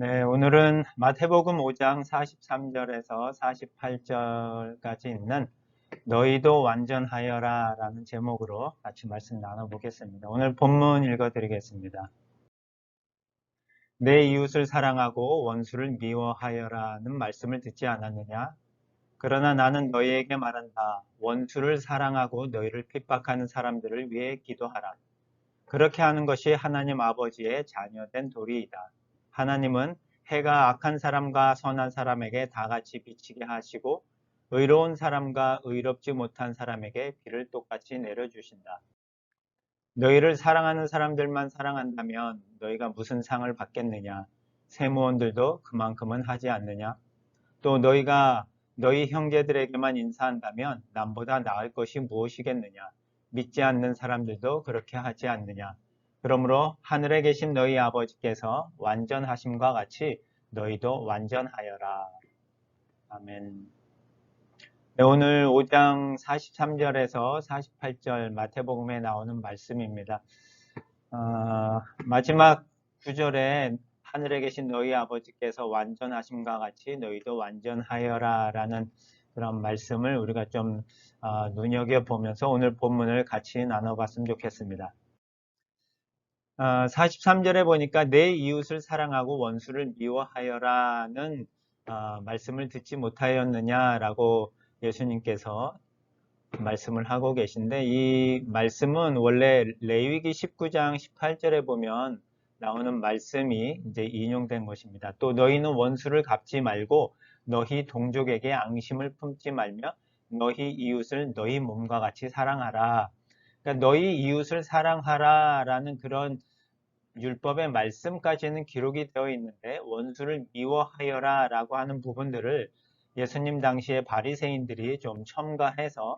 네, 오늘은 마태복음 5장 43절에서 48절까지 있는 너희도 완전하여라 라는 제목으로 같이 말씀 나눠보겠습니다. 오늘 본문 읽어드리겠습니다. 내 이웃을 사랑하고 원수를 미워하여라는 말씀을 듣지 않았느냐? 그러나 나는 너희에게 말한다. 원수를 사랑하고 너희를 핍박하는 사람들을 위해 기도하라. 그렇게 하는 것이 하나님 아버지의 자녀된 도리이다. 하나님은 해가 악한 사람과 선한 사람에게 다 같이 비치게 하시고 의로운 사람과 의롭지 못한 사람에게 비를 똑같이 내려주신다. 너희를 사랑하는 사람들만 사랑한다면 너희가 무슨 상을 받겠느냐? 세무원들도 그만큼은 하지 않느냐? 또 너희가 너희 형제들에게만 인사한다면 남보다 나을 것이 무엇이겠느냐? 믿지 않는 사람들도 그렇게 하지 않느냐? 그러므로 하늘에 계신 너희 아버지께서 완전하심과 같이 너희도 완전하여라. 아멘. 네, 오늘 5장 43절에서 48절 마태복음에 나오는 말씀입니다. 마지막 구절에 하늘에 계신 너희 아버지께서 완전하심과 같이 너희도 완전하여라 라는 그런 말씀을 우리가 좀 눈여겨보면서 오늘 본문을 같이 나눠봤으면 좋겠습니다. 43절에 보니까 내 이웃을 사랑하고 원수를 미워하여라는 말씀을 듣지 못하였느냐라고 예수님께서 말씀을 하고 계신데, 이 말씀은 원래 레위기 19장 18절에 보면 나오는 말씀이 이제 인용된 것입니다. 또 너희는 원수를 갚지 말고 너희 동족에게 앙심을 품지 말며 너희 이웃을 너희 몸과 같이 사랑하라. 그러니까 너희 이웃을 사랑하라 라는 그런 율법의 말씀까지는 기록이 되어 있는데, 원수를 미워하여라 라고 하는 부분들을 예수님 당시에 바리새인들이 좀 첨가해서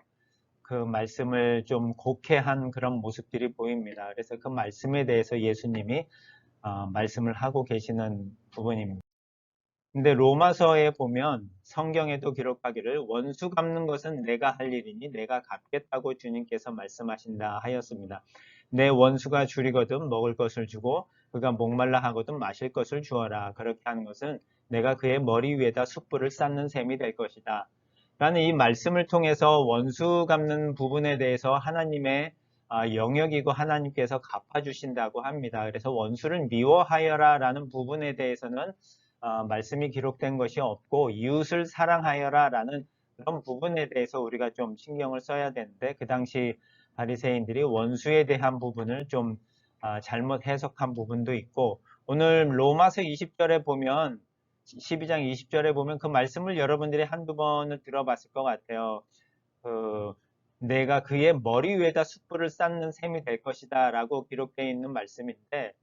그 말씀을 좀 곡해한 그런 모습들이 보입니다. 그래서 그 말씀에 대해서 예수님이 말씀을 하고 계시는 부분입니다. 근데 로마서에 보면 성경에도 기록하기를 원수 갚는 것은 내가 할 일이니 내가 갚겠다고 주님께서 말씀하신다 하였습니다. 내 원수가 줄이거든 먹을 것을 주고 그가 목말라 하거든 마실 것을 주어라. 그렇게 하는 것은 내가 그의 머리 위에다 숯불을 쌓는 셈이 될 것이다. 라는 이 말씀을 통해서 원수 갚는 부분에 대해서 하나님의 영역이고 하나님께서 갚아주신다고 합니다. 그래서 원수를 미워하여라 라는 부분에 대해서는 말씀이 기록된 것이 없고 이웃을 사랑하여라 라는 그런 부분에 대해서 우리가 좀 신경을 써야 되는데, 그 당시 바리새인들이 원수에 대한 부분을 좀 잘못 해석한 부분도 있고, 오늘 로마서 20절에 보면 12장 20절에 보면 그 말씀을 여러분들이 한두 번은 들어봤을 것 같아요. 내가 그의 머리 위에다 숯불을 쌓는 셈이 될 것이다 라고 기록되어 있는 말씀인데,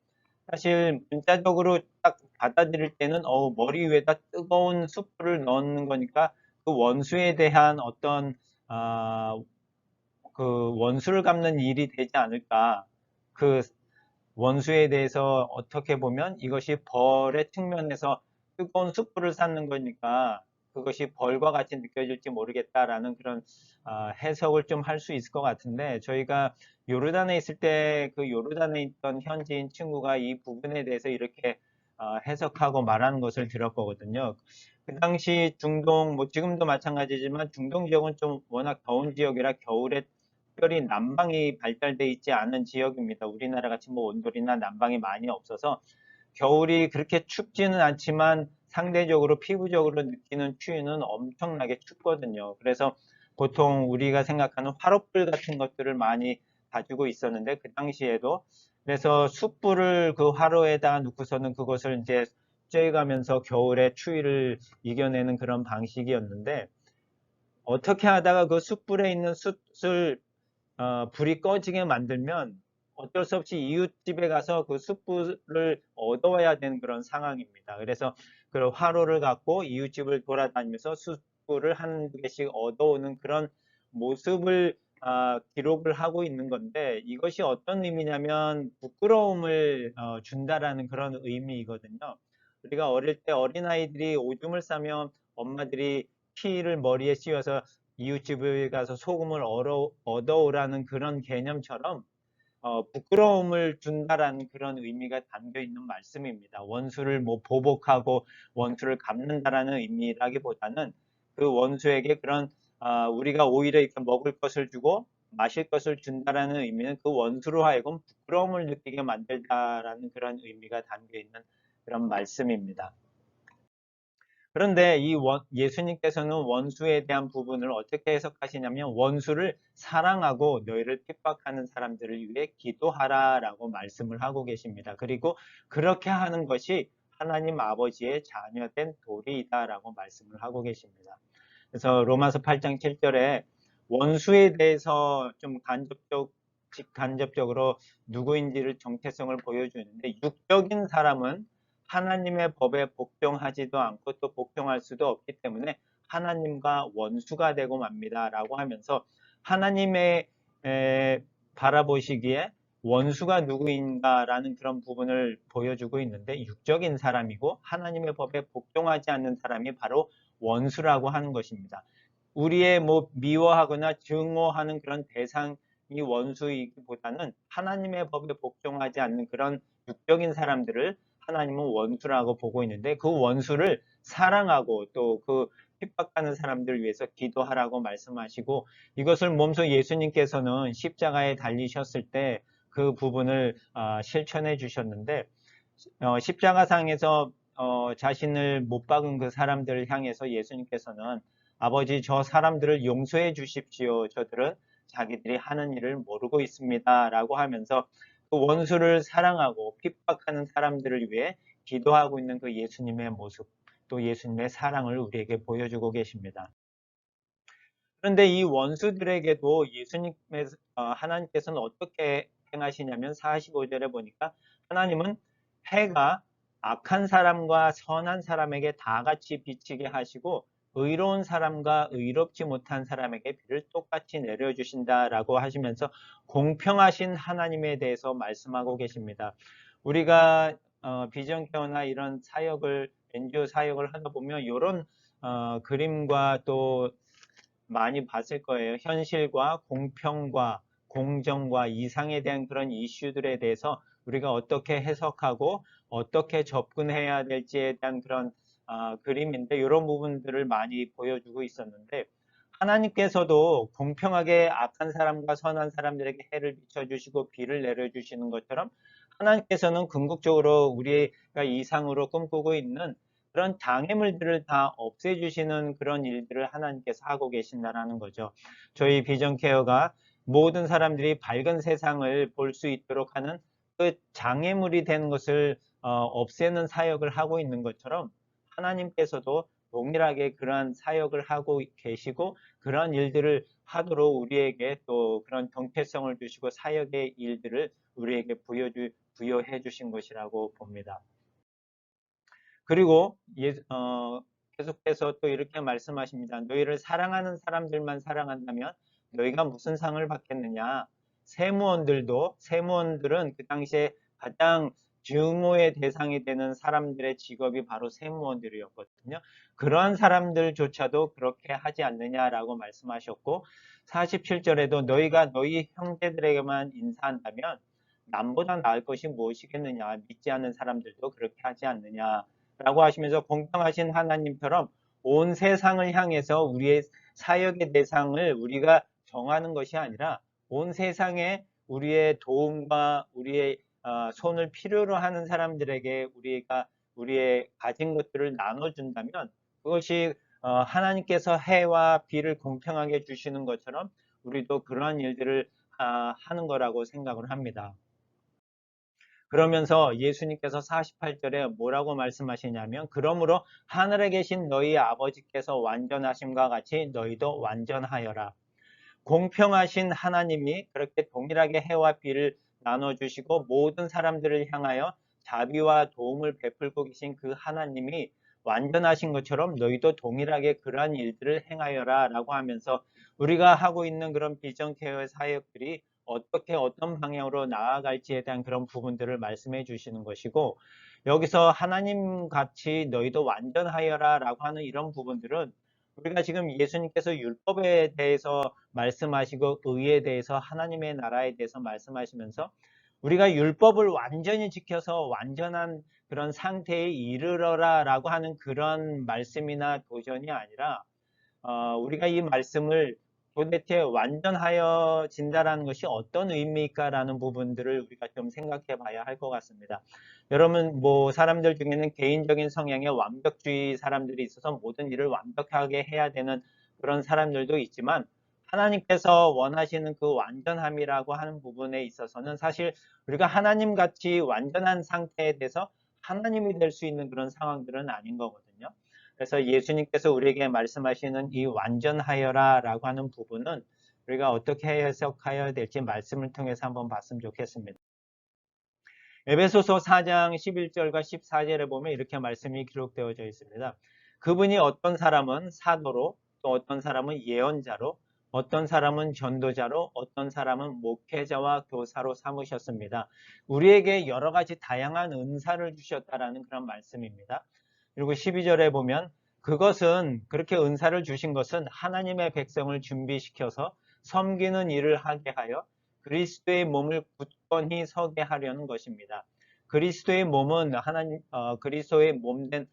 사실 문자적으로 딱 받아들일 때는 머리 위에다 뜨거운 숯불을 넣는 거니까 그 원수에 대한 어떤 그 원수를 갚는 일이 되지 않을까. 그 원수에 대해서 어떻게 보면 이것이 벌의 측면에서 뜨거운 숯불을 쌓는 거니까 그것이 벌과 같이 느껴질지 모르겠다라는 그런 해석을 좀 할 수 있을 것 같은데, 저희가 요르단에 있을 때 그 요르단에 있던 현지인 친구가 이 부분에 대해서 이렇게 해석하고 말하는 것을 들었거든요. 그 당시 중동, 뭐 지금도 마찬가지지만 중동 지역은 좀 워낙 더운 지역이라 겨울에 특별히 난방이 발달돼 있지 않은 지역입니다. 우리나라 같이 뭐 온돌이나 난방이 많이 없어서 겨울이 그렇게 춥지는 않지만 상대적으로 피부적으로 느끼는 추위는 엄청나게 춥거든요. 그래서 보통 우리가 생각하는 화롯불 같은 것들을 많이 가지고 있었는데, 그 당시에도 그래서 숯불을 그 화로에다 놓고서는 그것을 이제 쬐가면서 겨울의 추위를 이겨내는 그런 방식이었는데, 어떻게 하다가 그 숯불에 있는 숯을 불이 꺼지게 만들면 어쩔 수 없이 이웃집에 가서 그 숯불을 얻어와야 되는 그런 상황입니다. 그래서 그 화로를 갖고 이웃집을 돌아다니면서 숯불을 한 개씩 얻어오는 그런 모습을 기록을 하고 있는 건데, 이것이 어떤 의미냐면 부끄러움을 준다라는 그런 의미이거든요. 우리가 어릴 때 어린아이들이 오줌을 싸면 엄마들이 피를 머리에 씌워서 이웃집에 가서 소금을 얻어오라는 그런 개념처럼, 부끄러움을 준다라는 그런 의미가 담겨 있는 말씀입니다. 원수를 뭐 보복하고 원수를 갚는다라는 의미라기보다는 그 원수에게 그런 우리가 오히려 이렇게 먹을 것을 주고 마실 것을 준다라는 의미는 그 원수로 하여금 부끄러움을 느끼게 만들다라는 그런 의미가 담겨 있는 그런 말씀입니다. 그런데 예수님께서는 원수에 대한 부분을 어떻게 해석하시냐면 원수를 사랑하고 너희를 핍박하는 사람들을 위해 기도하라라고 말씀을 하고 계십니다. 그리고 그렇게 하는 것이 하나님 아버지의 자녀된 도리이다라고 말씀을 하고 계십니다. 그래서 로마서 8장 7절에 원수에 대해서 좀 직간접적으로 누구인지를 정체성을 보여주는데 육적인 사람은 하나님의 법에 복종하지도 않고 또 복종할 수도 없기 때문에 하나님과 원수가 되고 맙니다 라고 하면서 하나님의 바라보시기에 원수가 누구인가 라는 그런 부분을 보여주고 있는데 육적인 사람이고 하나님의 법에 복종하지 않는 사람이 바로 원수라고 하는 것입니다. 우리의 뭐 미워하거나 증오하는 그런 대상이 원수이기보다는 하나님의 법에 복종하지 않는 그런 육적인 사람들을 하나님은 원수라고 보고 있는데 그 원수를 사랑하고 또 그 핍박하는 사람들을 위해서 기도하라고 말씀하시고 이것을 몸소 예수님께서는 십자가에 달리셨을 때 그 부분을 실천해 주셨는데 십자가상에서 자신을 못 박은 그 사람들을 향해서 예수님께서는 아버지 저 사람들을 용서해 주십시오. 저들은 자기들이 하는 일을 모르고 있습니다. 라고 하면서 그 원수를 사랑하고 핍박하는 사람들을 위해 기도하고 있는 그 예수님의 모습 또 예수님의 사랑을 우리에게 보여주고 계십니다. 그런데 이 원수들에게도 예수님의 하나님께서는 어떻게 행하시냐면 45절에 보니까 하나님은 해가 악한 사람과 선한 사람에게 다 같이 비치게 하시고 의로운 사람과 의롭지 못한 사람에게 비를 똑같이 내려주신다라고 하시면서 공평하신 하나님에 대해서 말씀하고 계십니다. 우리가 비전케어나 이런 사역을 NGO 사역을 하다 보면 이런 그림과 또 많이 봤을 거예요. 현실과 공평과 공정과 이상에 대한 그런 이슈들에 대해서 우리가 어떻게 해석하고 어떻게 접근해야 될지에 대한 그런 그림인데 이런 부분들을 많이 보여주고 있었는데 하나님께서도 공평하게 악한 사람과 선한 사람들에게 해를 비춰주시고 비를 내려주시는 것처럼 하나님께서는 궁극적으로 우리가 이상으로 꿈꾸고 있는 그런 장애물들을 다 없애주시는 그런 일들을 하나님께서 하고 계신다는 거죠. 저희 비전케어가 모든 사람들이 밝은 세상을 볼 수 있도록 하는 그 장애물이 되는 것을 없애는 사역을 하고 있는 것처럼 하나님께서도 동일하게 그러한 사역을 하고 계시고 그런 일들을 하도록 우리에게 또 그런 정체성을 주시고 사역의 일들을 우리에게 부여해 주신 것이라고 봅니다. 그리고 계속해서 또 이렇게 말씀하십니다. 너희를 사랑하는 사람들만 사랑한다면 너희가 무슨 상을 받겠느냐? 세무원들은 그 당시에 가장 증오의 대상이 되는 사람들의 직업이 바로 세무원들이었거든요. 그러한 사람들조차도 그렇게 하지 않느냐라고 말씀하셨고 47절에도 너희가 너희 형제들에게만 인사한다면 남보다 나을 것이 무엇이겠느냐? 믿지 않는 사람들도 그렇게 하지 않느냐? 라고 하시면서 공평하신 하나님처럼 온 세상을 향해서 우리의 사역의 대상을 우리가 정하는 것이 아니라 온 세상에 우리의 도움과 우리의 손을 필요로 하는 사람들에게 우리가 우리의 가진 것들을 나눠준다면 그것이 하나님께서 해와 비를 공평하게 주시는 것처럼 우리도 그러한 일들을 하는 거라고 생각을 합니다. 그러면서 예수님께서 48절에 뭐라고 말씀하시냐면 그러므로 하늘에 계신 너희 아버지께서 완전하심과 같이 너희도 완전하여라. 공평하신 하나님이 그렇게 동일하게 해와 비를 나눠주시고 모든 사람들을 향하여 자비와 도움을 베풀고 계신 그 하나님이 완전하신 것처럼 너희도 동일하게 그러한 일들을 행하여라 라고 하면서 우리가 하고 있는 그런 비전 케어 사역들이 어떻게 어떤 방향으로 나아갈지에 대한 그런 부분들을 말씀해 주시는 것이고 여기서 하나님 같이 너희도 완전하여라 라고 하는 이런 부분들은 우리가 지금 예수님께서 율법에 대해서 말씀하시고 의에 대해서 하나님의 나라에 대해서 말씀하시면서 우리가 율법을 완전히 지켜서 완전한 그런 상태에 이르러라 라고 하는 그런 말씀이나 도전이 아니라 우리가 이 말씀을 도대체 완전하여진다라는 것이 어떤 의미일까라는 부분들을 우리가 좀 생각해 봐야 할 것 같습니다. 여러분, 뭐, 사람들 중에는 개인적인 성향의 완벽주의 사람들이 있어서 모든 일을 완벽하게 해야 되는 그런 사람들도 있지만, 하나님께서 원하시는 그 완전함이라고 하는 부분에 있어서는 사실 우리가 하나님 같이 완전한 상태에 대해서 하나님이 될 수 있는 그런 상황들은 아닌 거거든요. 그래서 예수님께서 우리에게 말씀하시는 이 완전하여라 라고 하는 부분은 우리가 어떻게 해석하여야 될지 말씀을 통해서 한번 봤으면 좋겠습니다. 에베소서 4장 11절과 14절에 보면 이렇게 말씀이 기록되어져 있습니다. 그분이 어떤 사람은 사도로, 또 어떤 사람은 예언자로, 어떤 사람은 전도자로, 어떤 사람은 목회자와 교사로 삼으셨습니다. 우리에게 여러 가지 다양한 은사를 주셨다라는 그런 말씀입니다. 그리고 12절에 보면 그것은 그렇게 은사를 주신 것은 하나님의 백성을 준비시켜서 섬기는 일을 하게 하여 그리스도의 몸을 굳건히 서게 하려는 것입니다. 그리스도의 몸은 그리스도의 몸된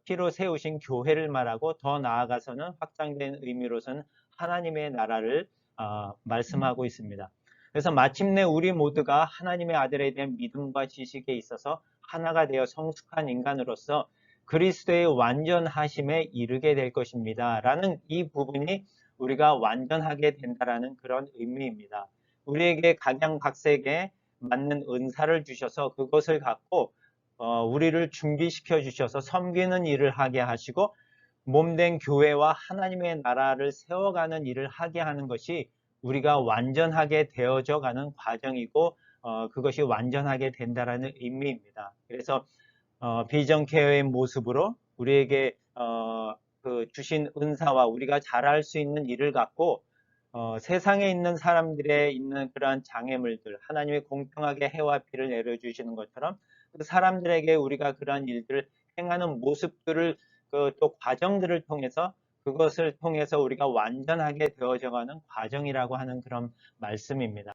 피로 세우신 교회를 말하고 더 나아가서는 확장된 의미로서는 하나님의 나라를 말씀하고 있습니다. 그래서 마침내 우리 모두가 하나님의 아들에 대한 믿음과 지식에 있어서 하나가 되어 성숙한 인간으로서 그리스도의 완전하심에 이르게 될 것입니다. 라는 이 부분이 우리가 완전하게 된다라는 그런 의미입니다. 우리에게 각양각색에 맞는 은사를 주셔서 그것을 갖고 우리를 준비시켜 주셔서 섬기는 일을 하게 하시고 몸된 교회와 하나님의 나라를 세워가는 일을 하게 하는 것이 우리가 완전하게 되어져 가는 과정이고 그것이 완전하게 된다라는 의미입니다. 그래서 비전 케어의 모습으로 우리에게 그 주신 은사와 우리가 잘할 수 있는 일을 갖고 세상에 있는 사람들의 있는 그러한 장애물들, 하나님이 공평하게 해와 피를 내려주시는 것처럼 그 사람들에게 우리가 그러한 일들을 행하는 모습들을 또 과정들을 통해서 그것을 통해서 우리가 완전하게 되어져가는 과정이라고 하는 그런 말씀입니다.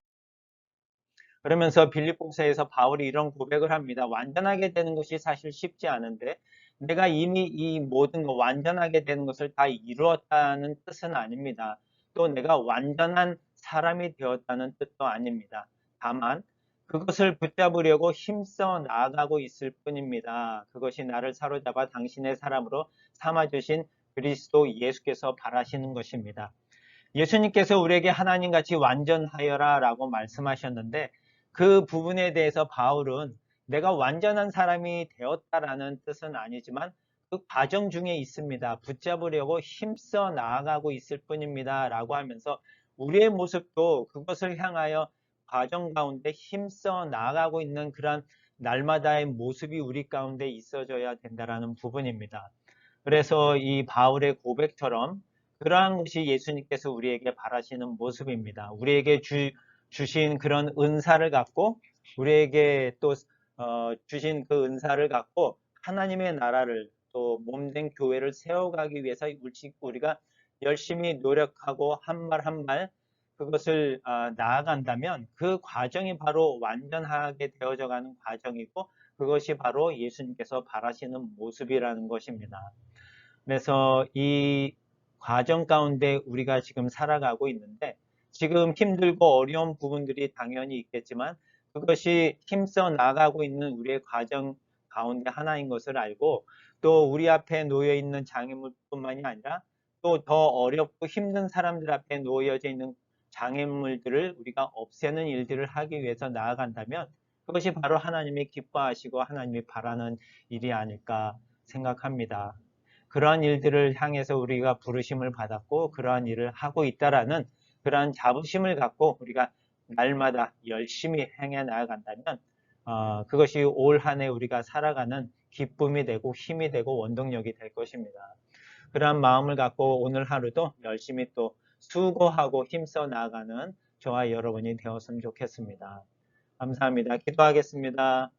그러면서 빌립보서에서 바울이 이런 고백을 합니다. 완전하게 되는 것이 사실 쉽지 않은데 내가 이미 이 모든 것 완전하게 되는 것을 다 이루었다는 뜻은 아닙니다. 또 내가 완전한 사람이 되었다는 뜻도 아닙니다. 다만 그것을 붙잡으려고 힘써 나아가고 있을 뿐입니다. 그것이 나를 사로잡아 당신의 사람으로 삼아주신 그리스도 예수께서 바라시는 것입니다. 예수님께서 우리에게 하나님같이 완전하여라 라고 말씀하셨는데 그 부분에 대해서 바울은 내가 완전한 사람이 되었다라는 뜻은 아니지만 그 과정 중에 있습니다. 붙잡으려고 힘써 나아가고 있을 뿐입니다. 라고 하면서 우리의 모습도 그것을 향하여 과정 가운데 힘써 나아가고 있는 그런 날마다의 모습이 우리 가운데 있어져야 된다라는 부분입니다. 그래서 이 바울의 고백처럼 그러한 것이 예수님께서 우리에게 바라시는 모습입니다. 우리에게 주신 그런 은사를 갖고 우리에게 또 주신 그 은사를 갖고 하나님의 나라를 또 몸된 교회를 세워가기 위해서 우리가 열심히 노력하고 한 발 한 발 그것을 나아간다면 그 과정이 바로 완전하게 되어져가는 과정이고 그것이 바로 예수님께서 바라시는 모습이라는 것입니다. 그래서 이 과정 가운데 우리가 지금 살아가고 있는데 지금 힘들고 어려운 부분들이 당연히 있겠지만 그것이 힘써 나가고 있는 우리의 과정 가운데 하나인 것을 알고 또 우리 앞에 놓여 있는 장애물뿐만이 아니라 또 더 어렵고 힘든 사람들 앞에 놓여져 있는 장애물들을 우리가 없애는 일들을 하기 위해서 나아간다면 그것이 바로 하나님이 기뻐하시고 하나님이 바라는 일이 아닐까 생각합니다. 그러한 일들을 향해서 우리가 부르심을 받았고 그러한 일을 하고 있다라는 그러한 자부심을 갖고 우리가 날마다 열심히 행해 나아간다면 그것이 올 한 해 우리가 살아가는 기쁨이 되고 힘이 되고 원동력이 될 것입니다. 그러한 마음을 갖고 오늘 하루도 열심히 또 수고하고 힘써 나아가는 저와 여러분이 되었으면 좋겠습니다. 감사합니다. 기도하겠습니다.